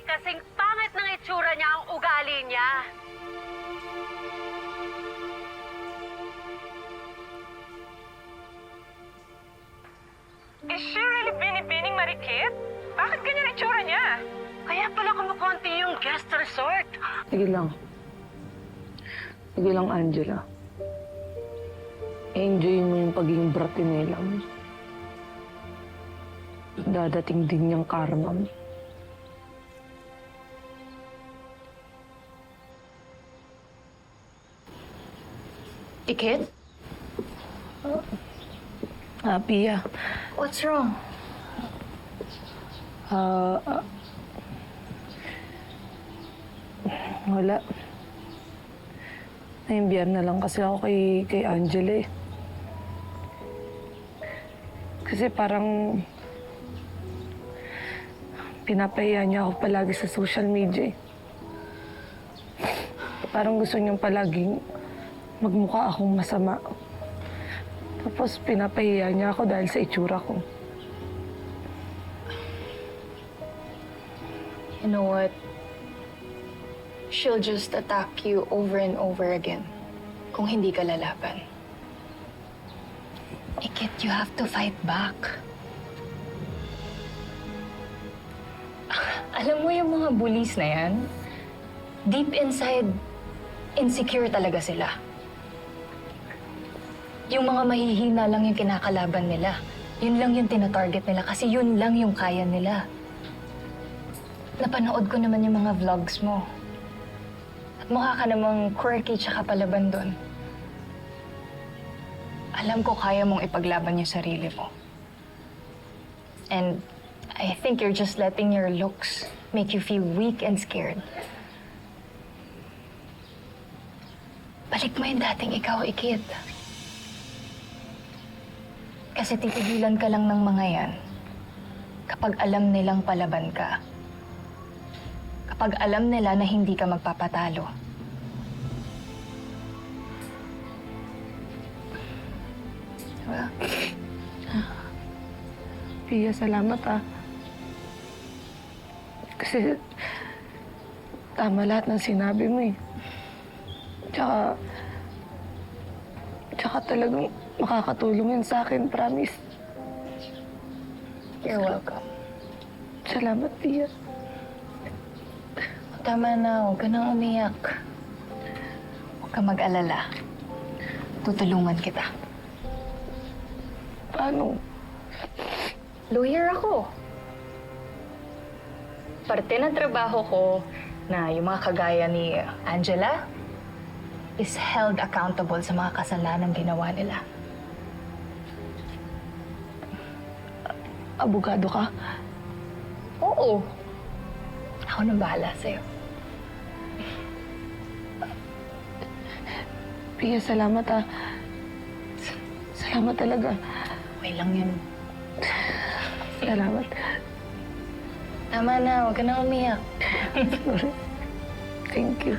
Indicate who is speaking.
Speaker 1: kasing pangit ng itsura niya ang ugali niya.
Speaker 2: Is she really binibining Marikit? Bakit ganyan ang itsura niya?
Speaker 1: Kaya pala kumukonti yung guest resort.
Speaker 3: Sige lang. Sige lang, Angela. Enjoy mo yung pagiging bratinela mo. Dadating din yung karma mo.
Speaker 4: Ikit?
Speaker 3: Pia.
Speaker 4: What's wrong?
Speaker 3: Wala. Naimbiyar na lang kasi ako kay Angela eh. Kasi parang pinapahiya niya ako palagi sa social media eh. Parang gusto niyang palaging magmukha akong masama. Tapos pinapahiya niya ako dahil sa itsura ko.
Speaker 4: You know what? She'll just attack you over and over again kung hindi ka lalaban. Ikit, you have to fight back. Alam mo yung mga bullies na yan? Deep inside, insecure talaga sila. Yung mga mahihina lang yung kinakalaban nila. Yun lang yung tinatarget nila kasi yun lang yung kaya nila. Napanood ko naman yung mga vlogs mo. At mukha ka namang quirky tsaka palaban doon. Alam ko kaya mong ipaglaban yung sarili mo. And I think you're just letting your looks make you feel weak and scared. Balik mo yung dating ikaw, Ikit. Kasi titigilan ka lang ng mga yan kapag alam nilang palaban ka. Kapag alam nila na hindi ka magpapatalo. Diba?
Speaker 3: Pia, salamat ah. Kasi tama lahat ng sinabi mo eh. Tsaka talagang makakatulong yun sa akin, promise.
Speaker 4: You're welcome.
Speaker 3: Salamat, Pia.
Speaker 4: Tama na, huwag ka nang umiyak. Huwag ka mag-alala. Tutulungan kita.
Speaker 3: Paano?
Speaker 4: Lawyer ako. Parte ng trabaho ko na yung mga kagaya ni Angela is held accountable sa mga kasalanan ginawa nila.
Speaker 3: Abogado ka?
Speaker 4: Oo. Ako nang bahala sa'yo.
Speaker 3: Pia, salamat ah. Salamat talaga.
Speaker 4: Okay lang yun.
Speaker 3: Salamat.
Speaker 4: Tama na, huwag ka nang umiyak.
Speaker 3: Sorry. Thank you.